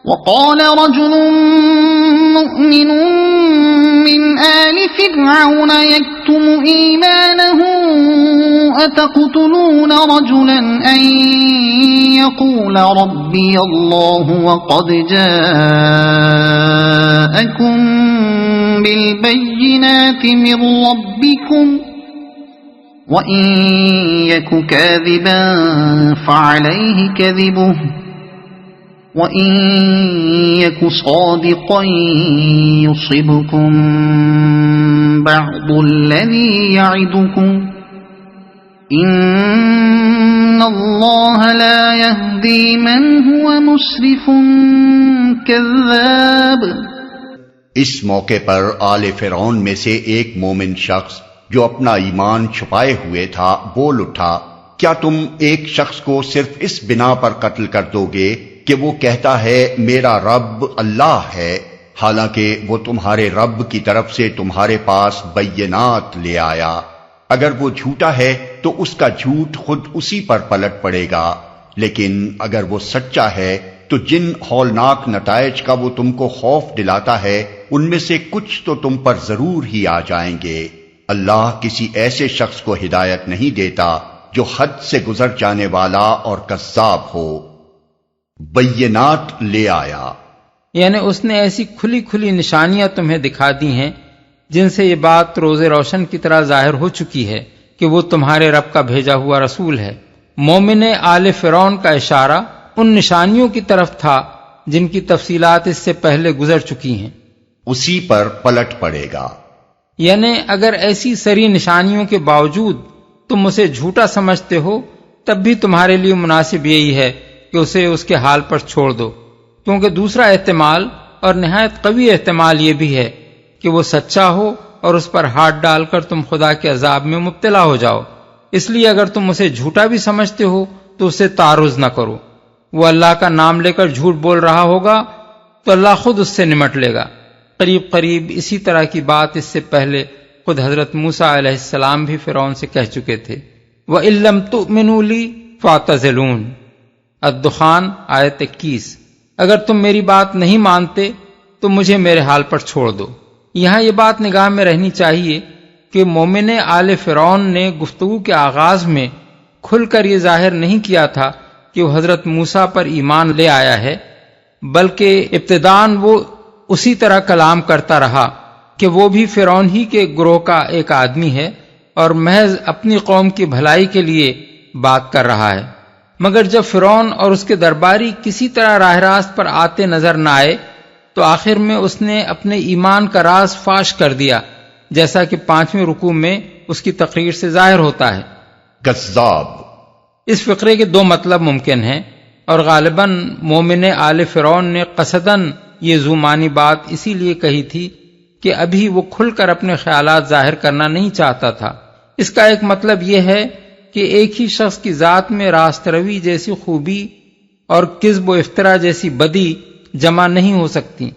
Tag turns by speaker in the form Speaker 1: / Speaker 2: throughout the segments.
Speaker 1: وقال رجل مؤمن من آل فرعون يكتم إيمانه أتقتلون رجلا أن يقول ربي الله وقد جاءكم بالبينات من ربكم وإن يك كاذبا فعليه كذبه وَإِن يَكُ صَادِقًا يُصِبْكُم بَعْضُ الَّذِي يَعِدُكُمْ إِنَّ اللَّهَ لَا يَهْدِي مَنْ هُوَ مُسْرِفٌ كَذَّابٌ۔
Speaker 2: اس موقع پر آل فرعون میں سے ایک مومن شخص جو اپنا ایمان چھپائے ہوئے تھا بول اٹھا، کیا تم ایک شخص کو صرف اس بنا پر قتل کر دو گے کہ وہ کہتا ہے میرا رب اللہ ہے، حالانکہ وہ تمہارے رب کی طرف سے تمہارے پاس بینات لے آیا؟ اگر وہ جھوٹا ہے تو اس کا جھوٹ خود اسی پر پلٹ پڑے گا، لیکن اگر وہ سچا ہے تو جن ہولناک نتائج کا وہ تم کو خوف دلاتا ہے ان میں سے کچھ تو تم پر ضرور ہی آ جائیں گے۔ اللہ کسی ایسے شخص کو ہدایت نہیں دیتا جو حد سے گزر جانے والا اور کذاب ہو۔ بینات لے آیا
Speaker 3: یعنی اس نے ایسی کھلی کھلی نشانیاں تمہیں دکھا دی ہیں جن سے یہ بات روز روشن کی طرح ظاہر ہو چکی ہے کہ وہ تمہارے رب کا بھیجا ہوا رسول ہے۔ مومن آل فرعون کا اشارہ ان نشانیوں کی طرف تھا جن کی تفصیلات اس سے پہلے گزر چکی ہیں۔
Speaker 2: اسی پر پلٹ پڑے گا،
Speaker 3: یعنی اگر ایسی سری نشانیوں کے باوجود تم اسے جھوٹا سمجھتے ہو تب بھی تمہارے لیے مناسب یہی ہے کہ اسے اس کے حال پر چھوڑ دو، کیونکہ دوسرا احتمال اور نہایت قوی احتمال یہ بھی ہے کہ وہ سچا ہو اور اس پر ہاتھ ڈال کر تم خدا کے عذاب میں مبتلا ہو جاؤ۔ اس لیے اگر تم اسے جھوٹا بھی سمجھتے ہو تو اسے تعرض نہ کرو۔ وہ اللہ کا نام لے کر جھوٹ بول رہا ہوگا تو اللہ خود اس سے نمٹ لے گا۔ قریب قریب اسی طرح کی بات اس سے پہلے خود حضرت موسیٰ علیہ السلام بھی فرعون سے کہہ چکے تھے۔ وَإِن لَّمْ تُؤْمِنُوا لِي فَاعْتَزِلُونِ، الدخان آیت 21۔ اگر تم میری بات نہیں مانتے تو مجھے میرے حال پر چھوڑ دو۔ یہاں یہ بات نگاہ میں رہنی چاہیے کہ مومن آل فرعون نے گفتگو کے آغاز میں کھل کر یہ ظاہر نہیں کیا تھا کہ وہ حضرت موسیٰ پر ایمان لے آیا ہے، بلکہ ابتداً وہ اسی طرح کلام کرتا رہا کہ وہ بھی فرعون ہی کے گروہ کا ایک آدمی ہے اور محض اپنی قوم کی بھلائی کے لیے بات کر رہا ہے۔ مگر جب فرعون اور اس کے درباری کسی طرح راہ راست پر آتے نظر نہ آئے تو آخر میں اس نے اپنے ایمان کا راز فاش کر دیا، جیسا کہ 5ویں رکوع میں اس کی تقریر سے ظاہر ہوتا ہے۔
Speaker 2: کذاب،
Speaker 3: اس فقرے کے 2 مطلب ممکن ہیں، اور غالباً مومن آل فرعون نے قصداً یہ ذومانی بات اسی لیے کہی تھی کہ ابھی وہ کھل کر اپنے خیالات ظاہر کرنا نہیں چاہتا تھا۔ اس کا ایک مطلب یہ ہے کہ ایک ہی شخص کی ذات میں راست روی جیسی خوبی اور کذب و افطرا جیسی بدی جمع نہیں ہو سکتی۔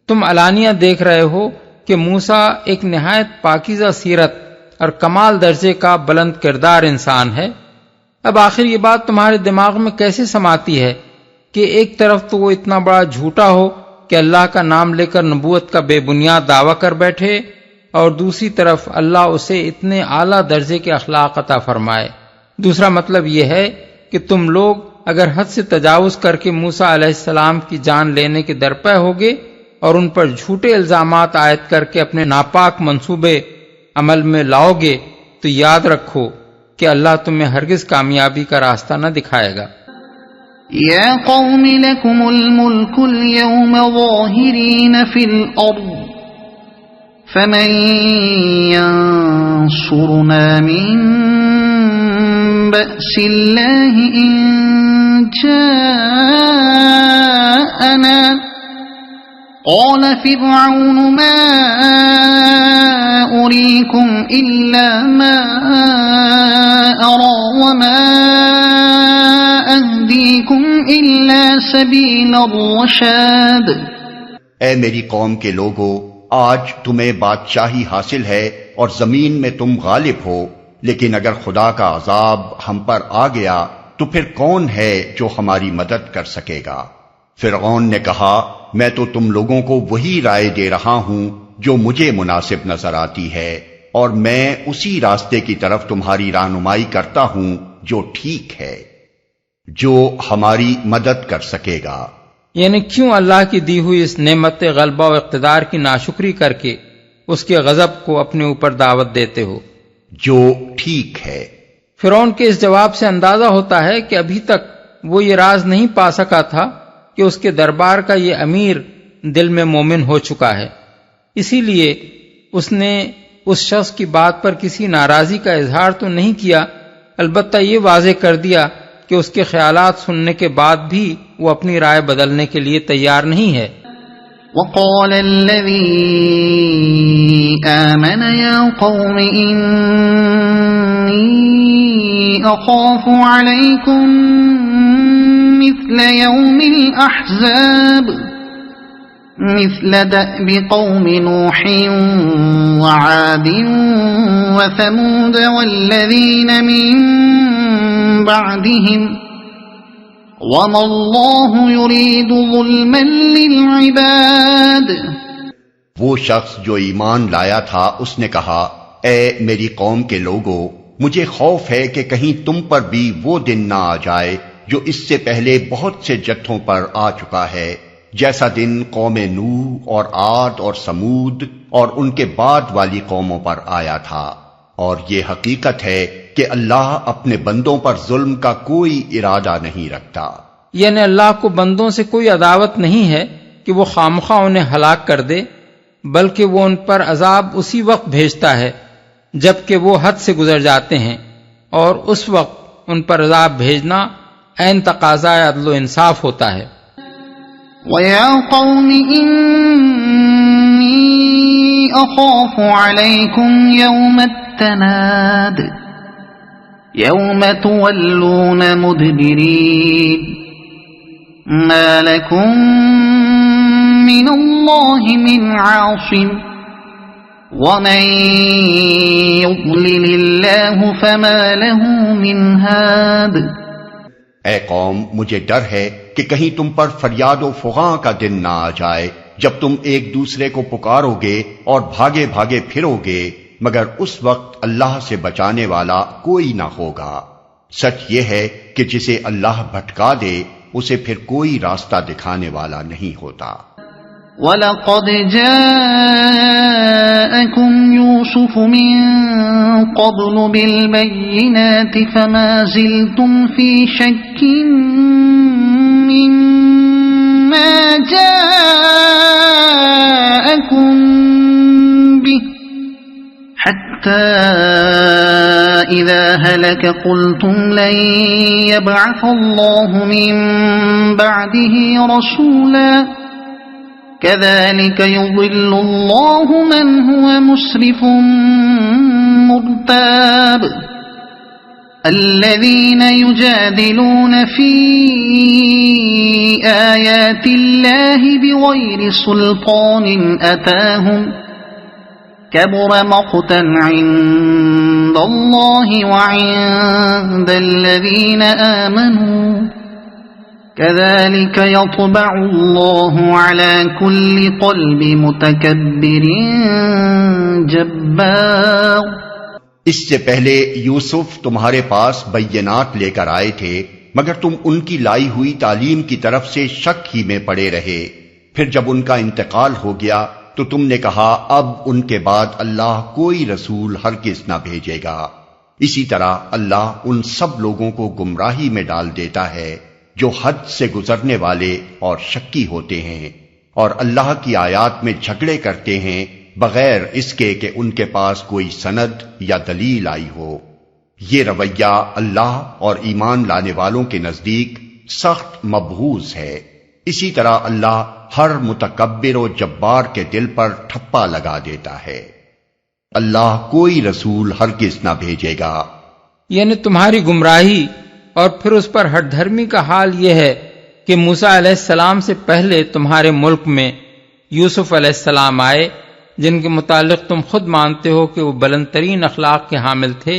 Speaker 3: تم علانیہ دیکھ رہے ہو کہ موسیٰ ایک نہایت پاکیزہ سیرت اور کمال درجے کا بلند کردار انسان ہے۔ اب آخر یہ بات تمہارے دماغ میں کیسے سماتی ہے کہ ایک طرف تو وہ اتنا بڑا جھوٹا ہو کہ اللہ کا نام لے کر نبوت کا بے بنیاد دعویٰ کر بیٹھے، اور دوسری طرف اللہ اسے اتنے اعلیٰ درجے کے اخلاق عطا فرمائے۔ دوسرا مطلب یہ ہے کہ تم لوگ اگر حد سے تجاوز کر کے موسیٰ علیہ السلام کی جان لینے کے درپے ہوگے اور ان پر جھوٹے الزامات عائد کر کے اپنے ناپاک منصوبے عمل میں لاؤ گے تو یاد رکھو کہ اللہ تمہیں ہرگز کامیابی کا راستہ نہ دکھائے گا۔
Speaker 1: یا قوم لکم الملک اليوم ظاہرین فی الارض فمن ینصرنا من بأس اللہ ان جاءنا قال فرعون ما أريكم إلا ما أرى وما أهديكم إلا سبيل الرشاد۔
Speaker 2: اے میری قوم کے لوگو، آج تمہیں بادشاہی حاصل ہے اور زمین میں تم غالب ہو، لیکن اگر خدا کا عذاب ہم پر آ گیا تو پھر کون ہے جو ہماری مدد کر سکے گا؟ فرعون نے کہا میں تو تم لوگوں کو وہی رائے دے رہا ہوں جو مجھے مناسب نظر آتی ہے، اور میں اسی راستے کی طرف تمہاری رہنمائی کرتا ہوں جو ٹھیک ہے، جو ہماری مدد کر سکے گا۔
Speaker 3: یعنی کیوں اللہ کی دی ہوئی اس نعمت غلبہ و اقتدار کی ناشکری کر کے اس کے غضب کو اپنے اوپر دعوت دیتے ہو؟
Speaker 2: جو ٹھیک ہے۔
Speaker 3: فرعون کے اس جواب سے اندازہ ہوتا ہے کہ ابھی تک وہ یہ راز نہیں پا سکا تھا کہ اس کے دربار کا یہ امیر دل میں مومن ہو چکا ہے، اسی لیے اس نے اس شخص کی بات پر کسی ناراضی کا اظہار تو نہیں کیا، البتہ یہ واضح کر دیا کہ اس کے خیالات سننے کے بعد بھی وہ اپنی رائے بدلنے کے لیے تیار نہیں ہے۔
Speaker 1: وقال الذي آمن يا قوم إني أخاف عليكم مثل يوم الأحزاب مثل دأب قوم نوح وعاد وثمود والذين من بعدهم وَمَا اللَّهُ يُرِيدُ ظُلْمًا لِلْعِبَادِ۔
Speaker 2: وہ شخص جو ایمان لایا تھا اس نے کہا اے میری قوم کے لوگو، مجھے خوف ہے کہ کہیں تم پر بھی وہ دن نہ آ جائے جو اس سے پہلے بہت سے جتھوں پر آ چکا ہے، جیسا دن قوم نوح اور عاد اور سمود اور ان کے بعد والی قوموں پر آیا تھا، اور یہ حقیقت ہے کہ اللہ اپنے بندوں پر ظلم کا کوئی ارادہ نہیں رکھتا۔
Speaker 3: یعنی اللہ کو بندوں سے کوئی عداوت نہیں ہے کہ وہ خامخواہ انہیں ہلاک کر دے، بلکہ وہ ان پر عذاب اسی وقت بھیجتا ہے جبکہ وہ حد سے گزر جاتے ہیں، اور اس وقت ان پر عذاب بھیجنا عین تقاضا عدل و انصاف ہوتا ہے۔
Speaker 1: وَيَا قَوْمِ إِنِّي أَخَافُ عَلَيْكُمْ يَوْمَ التَّنَادِ يَوْمَ تُوَلُّونَ مُدْبِرِينَ مَا لَكُمْ مِنَ اللَّهِ مِنْ عَاصِمٍ وَمَنْ يُضْلِلِ اللَّهُ فَمَا لَهُ مِنْ هَادٍ۔
Speaker 2: اے قوم، مجھے ڈر ہے کہ کہیں تم پر فریاد و فغاں کا دن نہ آ جائے جب تم ایک دوسرے کو پکارو گے اور بھاگے بھاگے پھرو گے، مگر اس وقت اللہ سے بچانے والا کوئی نہ ہوگا۔ سچ یہ ہے کہ جسے اللہ بھٹکا دے اسے پھر کوئی راستہ دکھانے والا نہیں ہوتا۔
Speaker 1: وَلَقَدْ جَاءَكُمْ يُوسُفُ مِن قَبْلُ بِالْبَيِّنَاتِ فَمَا زِلْتُمْ فِي شَكٍّ مِّمَّا جَاءَكُمْ بِهِ حَتَّى إِذَا هَلَكَ قُلْتُمْ لَن يَبْعَثَ اللَّهُ مِن بَعْدِهِ رَسُولًا كَذَلِكَ يُضِلُّ اللَّهُ مَنْ هُوَ مُسْرِفٌ مُرْتَابٌ الَّذِينَ يُجَادِلُونَ فِي آيَاتِ اللَّهِ بِغَيْرِ سُلْطَانٍ أَتَاهُمْ كَبُرَ مَقْتًا عِندَ اللَّهِ وَعِندَ الَّذِينَ آمَنُوا كَذَلِكَ يَطْبَعُ اللَّهُ عَلَى كُلِّ قَلْبِ مُتَكَبِّرٍ جَبَّارٍ۔
Speaker 2: اس سے پہلے یوسف تمہارے پاس بینات لے کر آئے تھے، مگر تم ان کی لائی ہوئی تعلیم کی طرف سے شک ہی میں پڑے رہے۔ پھر جب ان کا انتقال ہو گیا تو تم نے کہا اب ان کے بعد اللہ کوئی رسول ہرگز نہ بھیجے گا۔ اسی طرح اللہ ان سب لوگوں کو گمراہی میں ڈال دیتا ہے جو حد سے گزرنے والے اور شکی ہوتے ہیں، اور اللہ کی آیات میں جھگڑے کرتے ہیں بغیر اس کے کہ ان کے پاس کوئی سند یا دلیل آئی ہو۔ یہ رویہ اللہ اور ایمان لانے والوں کے نزدیک سخت مبغوض ہے۔ اسی طرح اللہ ہر متکبر و جبار کے دل پر ٹھپا لگا دیتا ہے۔ اللہ کوئی رسول ہرگز نہ بھیجے گا۔
Speaker 3: یعنی تمہاری گمراہی اور پھر اس پر ہٹ دھرمی کا حال یہ ہے کہ موسیٰ علیہ السلام سے پہلے تمہارے ملک میں یوسف علیہ السلام آئے، جن کے متعلق تم خود مانتے ہو کہ وہ بلند ترین اخلاق کے حامل تھے،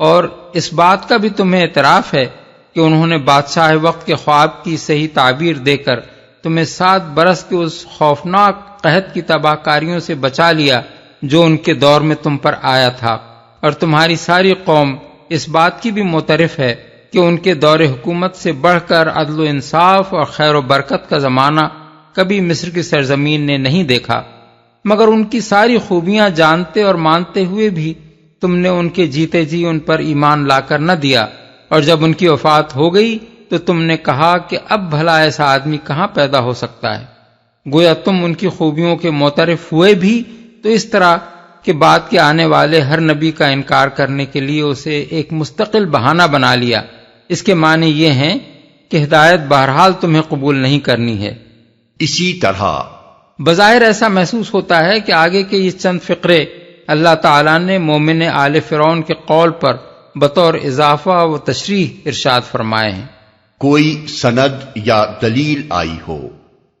Speaker 3: اور اس بات کا بھی تمہیں اعتراف ہے کہ انہوں نے بادشاہ وقت کے خواب کی صحیح تعبیر دے کر تمہیں 7 برس کے اس خوفناک قحط کی تباہ کاریوں سے بچا لیا جو ان کے دور میں تم پر آیا تھا، اور تمہاری ساری قوم اس بات کی بھی معترف ہے کہ ان کے دور حکومت سے بڑھ کر عدل و انصاف اور خیر و برکت کا زمانہ کبھی مصر کی سرزمین نے نہیں دیکھا، مگر ان کی ساری خوبیاں جانتے اور مانتے ہوئے بھی تم نے ان کے جیتے جی ان پر ایمان لا کر نہ دیا، اور جب ان کی وفات ہو گئی تو تم نے کہا کہ اب بھلا ایسا آدمی کہاں پیدا ہو سکتا ہے۔ گویا تم ان کی خوبیوں کے معترف ہوئے بھی تو اس طرح کہ بعد کے آنے والے ہر نبی کا انکار کرنے کے لیے اسے ایک مستقل بہانہ بنا لیا۔ اس کے معنی یہ ہیں کہ ہدایت بہرحال تمہیں قبول نہیں کرنی ہے۔
Speaker 2: اسی طرح
Speaker 3: بظاہر ایسا محسوس ہوتا ہے کہ آگے کے یہ چند فقرے اللہ تعالیٰ نے مومن آل فرعون کے قول پر بطور اضافہ و تشریح ارشاد فرمائے ہیں۔
Speaker 2: کوئی سند یا دلیل آئی ہو،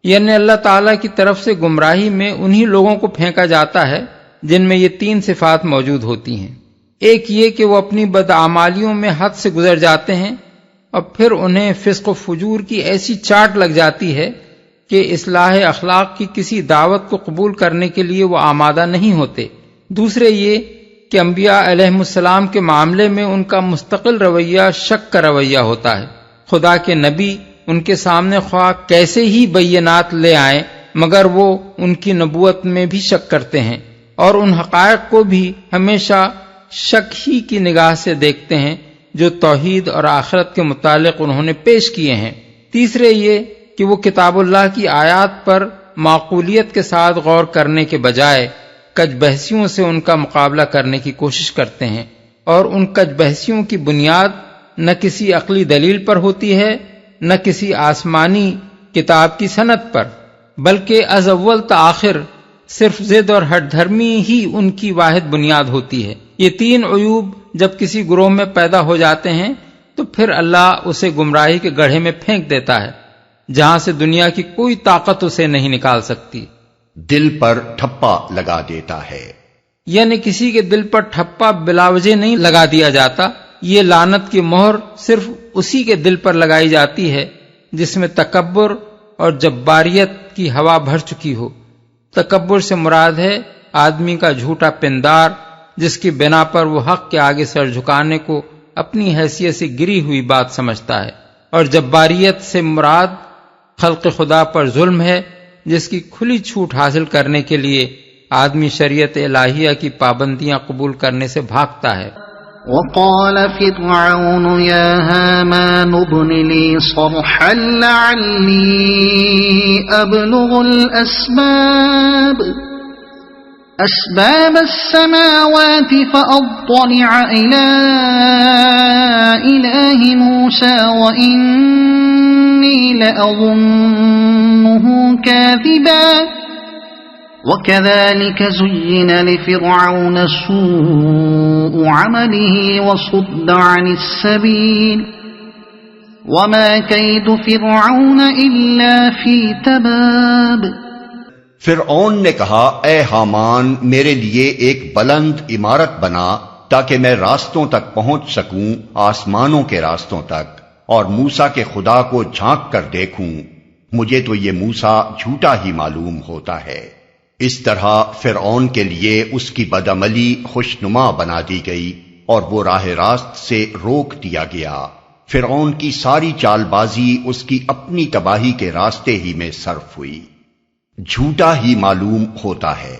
Speaker 3: یعنی اللہ تعالیٰ کی طرف سے گمراہی میں انہی لوگوں کو پھینکا جاتا ہے جن میں یہ 3 صفات موجود ہوتی ہیں۔ ایک یہ کہ وہ اپنی بدعمالیوں میں حد سے گزر جاتے ہیں، اور پھر انہیں فسق و فجور کی ایسی چاٹ لگ جاتی ہے کہ اصلاح اخلاق کی کسی دعوت کو قبول کرنے کے لیے وہ آمادہ نہیں ہوتے۔ دوسرے یہ کہ انبیاء علیہم السلام کے معاملے میں ان کا مستقل رویہ شک کا رویہ ہوتا ہے۔ خدا کے نبی ان کے سامنے خواہ کیسے ہی بینات لے آئیں مگر وہ ان کی نبوت میں بھی شک کرتے ہیں، اور ان حقائق کو بھی ہمیشہ شک ہی کی نگاہ سے دیکھتے ہیں جو توحید اور آخرت کے متعلق انہوں نے پیش کیے ہیں۔ تیسرے یہ کہ وہ کتاب اللہ کی آیات پر معقولیت کے ساتھ غور کرنے کے بجائے کج بحثیوں سے ان کا مقابلہ کرنے کی کوشش کرتے ہیں، اور ان کج بحثیوں کی بنیاد نہ کسی عقلی دلیل پر ہوتی ہے نہ کسی آسمانی کتاب کی سند پر، بلکہ از اول تا آخر صرف ضد اور ہٹ دھرمی ہی ان کی واحد بنیاد ہوتی ہے۔ یہ 3 عیوب جب کسی گروہ میں پیدا ہو جاتے ہیں تو پھر اللہ اسے گمراہی کے گڑھے میں پھینک دیتا ہے جہاں سے دنیا کی کوئی طاقت اسے نہیں نکال سکتی۔
Speaker 2: دل پر ٹھپا لگا دیتا ہے،
Speaker 3: یعنی کسی کے دل پر ٹھپا بلا وجہ نہیں لگا دیا جاتا، یہ لعنت کی مہر صرف اسی کے دل پر لگائی جاتی ہے جس میں تکبر اور جباریت کی ہوا بھر چکی ہو۔ تکبر سے مراد ہے آدمی کا جھوٹا پندار جس کی بنا پر وہ حق کے آگے سر جھکانے کو اپنی حیثیت سے گری ہوئی بات سمجھتا ہے، اور جباریت سے مراد خلق خدا پر ظلم ہے جس کی کھلی چھوٹ حاصل کرنے کے لیے آدمی شریعت الہیہ کی پابندیاں قبول کرنے سے بھاگتا ہے۔
Speaker 1: وقال فرعون يا هامان ابن لي صرحا لعلي أبلغ أسباب السماوات فأطلع إلى إله موسى وإني لأظنه كاذبا وكذلك زين لفرعون سوء عمله وصد عن السبيل وما كيد فرعون إلا في تباب۔
Speaker 2: فرعون نے کہا، اے حامان، میرے لیے ایک بلند عمارت بنا تاکہ میں راستوں تک پہنچ سکوں، آسمانوں کے راستوں تک، اور موسیٰ کے خدا کو جھانک کر دیکھوں۔ مجھے تو یہ موسیٰ جھوٹا ہی معلوم ہوتا ہے۔ اس طرح فرعون کے لیے اس کی بدعملی خوشنما بنا دی گئی اور وہ راہ راست سے روک دیا گیا۔ فرعون کی ساری چال بازی اس کی اپنی تباہی کے راستے ہی میں صرف ہوئی۔ جھوٹا ہی معلوم ہوتا ہے۔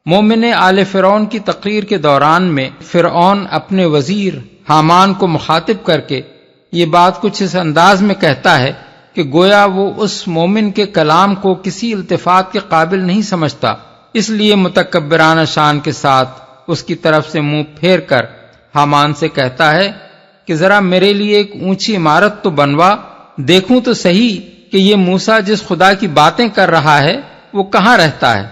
Speaker 3: مومن آل فرعون کی تقریر کے دوران میں فرعون اپنے وزیر حامان کو مخاطب کر کے یہ بات کچھ اس انداز میں کہتا ہے کہ گویا وہ اس مومن کے کلام کو کسی التفات کے قابل نہیں سمجھتا، اس لیے متکبرانہ شان کے ساتھ اس کی طرف سے منہ پھیر کر حامان سے کہتا ہے کہ ذرا میرے لیے ایک اونچی عمارت تو بنوا، دیکھوں تو صحیح کہ یہ موسیٰ جس خدا کی باتیں کر رہا ہے وہ کہاں رہتا ہے۔